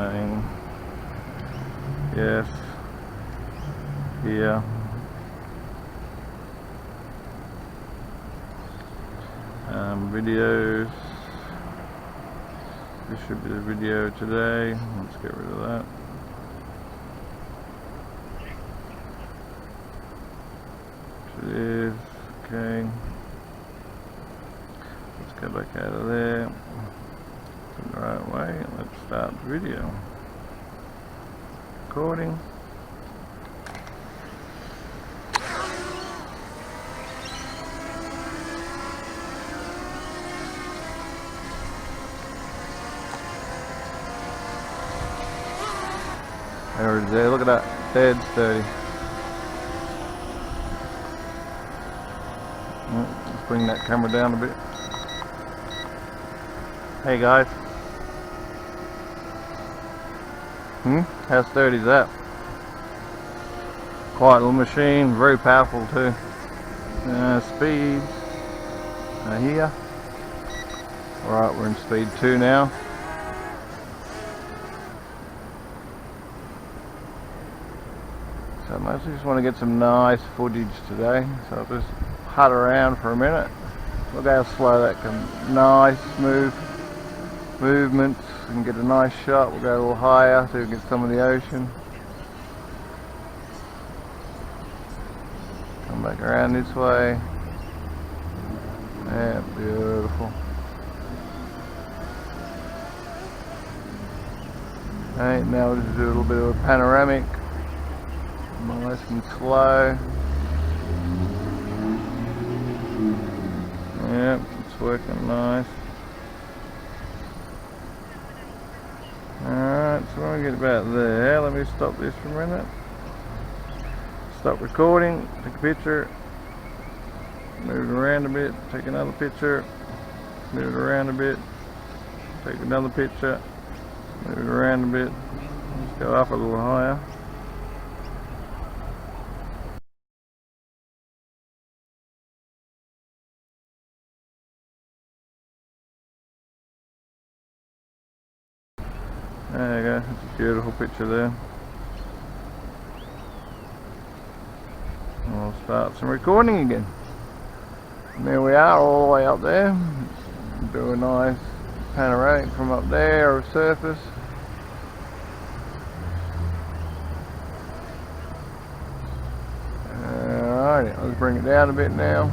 saying yes, here. Videos. This should be the video today. Let's get rid of that. It is okay. Let's go back out of there. In the right way. Let's start the video. Recording. There it is there, look at that, dead sturdy. Let's bring that camera down a bit. Hey guys. How sturdy is that? Quiet little machine, very powerful too. Speed, here. Alright, we're in speed 2 now. So I mostly just want to get some nice footage today, so I'll just putt around for a minute. Look how slow that can, nice smooth movements, we can get a nice shot. We'll go a little higher so we can get some of the ocean. Come back around this way. Yeah, beautiful. Okay, now we'll just do a little bit of a panoramic. Nice and slow. Yep, it's working nice. Alright, so when we get about there, let me stop this for a minute. Stop recording, take a picture, move it around a bit, take another picture, move it around a bit, take another picture, move it around a bit, let's go up a little higher. There you go, it's a beautiful picture there. We'll start some recording again. And there we are, all the way up there. Do a nice panoramic from up there, or surface. Alright, let's bring it down a bit now.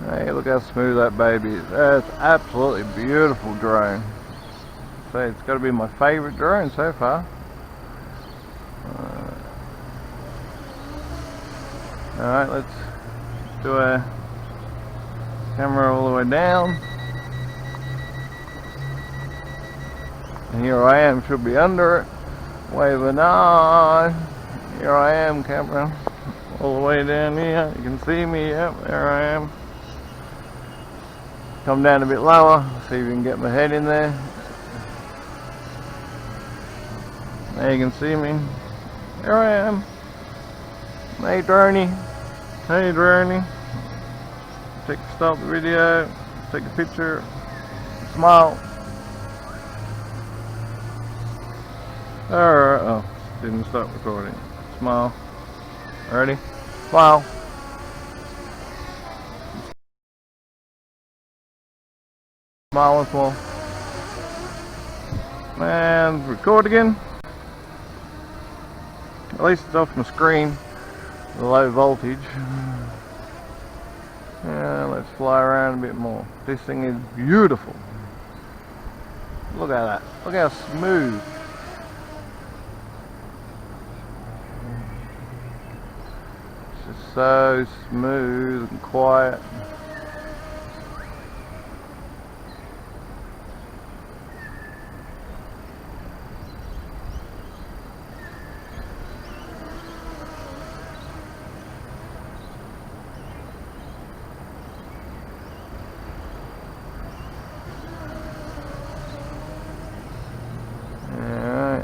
Hey, look how smooth that baby is. That's absolutely beautiful drone. So it's got to be my favourite drone so far. Alright, let's do a camera all the way down. And here I am, should be under it. Waving on. Here I am, camera. All the way down here. You can see me, yep, there I am. Come down a bit lower, see if you can get my head in there. Now you can see me. There I am. Hey Droney. Hey Droney. Stop the video, take a picture, smile. Alright, oh, didn't stop recording. Smile. Ready? Smile. Smile once more. And record again. At least it's off my screen. the low voltage. Yeah, let's fly around a bit more. This thing is beautiful. Look at that. Look how smooth. It's just so smooth and quiet.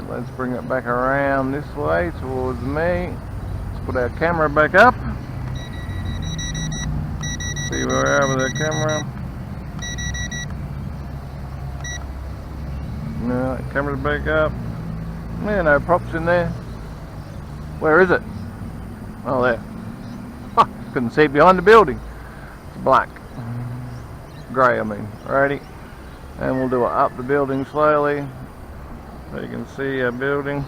Let's bring it back around this way towards me. Let's put our camera back up. See where we are with our camera. No, camera's back up. Yeah, no props in there. Where is it? Oh, there. Oh, couldn't see it behind the building. It's black. Grey, I mean. Alrighty. And we'll do it up the building slowly. So you can see our building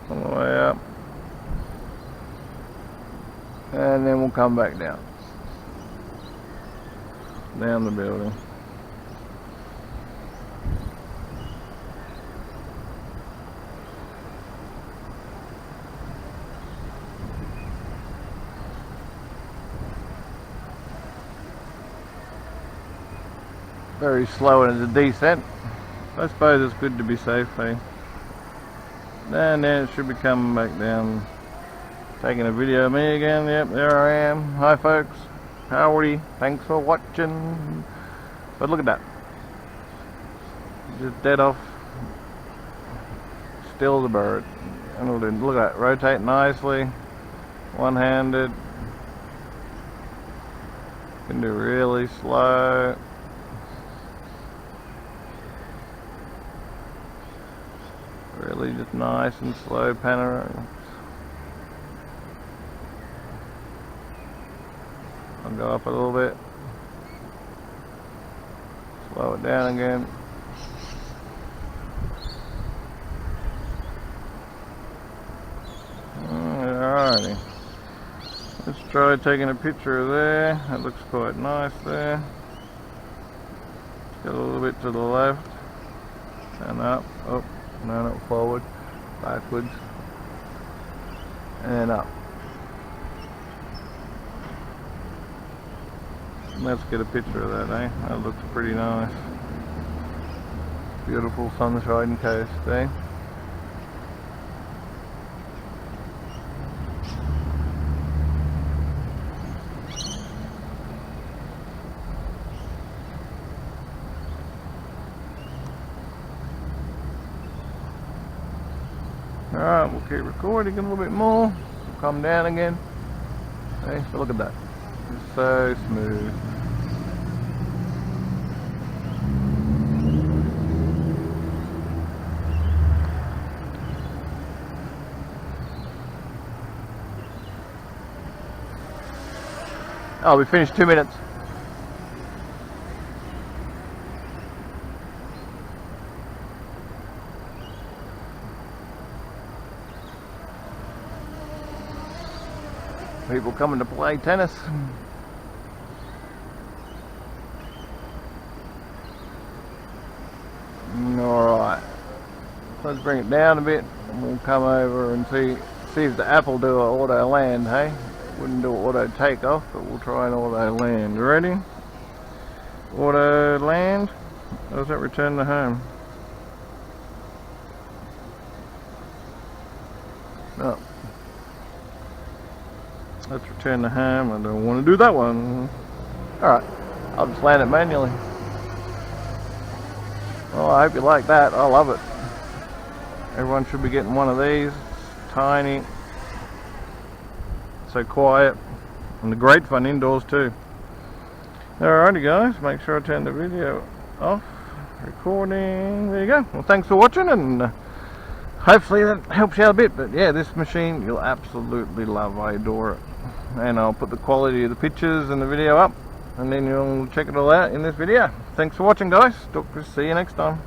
all the way up, and then we'll come back down the building. Very slow in the descent. I suppose it's good to be safe, eh? And then it should be coming back down. Taking a video of me again. Yep, there I am. Hi folks. Howdy. Thanks for watching. But look at that. Just dead off. Still as a bird. And look at that. Rotate nicely. One-handed. Can do really slow. Really just nice and slow panoramics. I'll go up a little bit. Slow it down again. Alrighty. Let's try taking a picture of there. That looks quite nice there. Get a little bit to the left. And up. Oh. No, not forward, backwards, and up. Let's get a picture of that, eh? That looks pretty nice. Beautiful sunshine coast, eh? Alright, we'll keep recording a little bit more. We'll come down again. Hey, so look at that. It's so smooth. Oh, we finished 2 minutes. People coming to play tennis. Alright, let's bring it down a bit and we'll come over and see if the app will do an auto land, hey? Wouldn't do an auto takeoff, but we'll try an auto land. You ready? Auto land. Does that return to home? No. Let's return to home. I don't want to do that one. Alright, I'll just land it manually. Well, I hope you like that. I love it. Everyone should be getting one of these. It's tiny. So quiet. And great fun indoors too. Alrighty guys, make sure I turn the video off. Recording. There you go. Well, thanks for watching, and hopefully that helps you out a bit. But yeah, this machine you'll absolutely love. I adore it. And I'll put the quality of the pictures and the video up, and then you'll check it all out in this video. Thanks for watching guys. See you next time.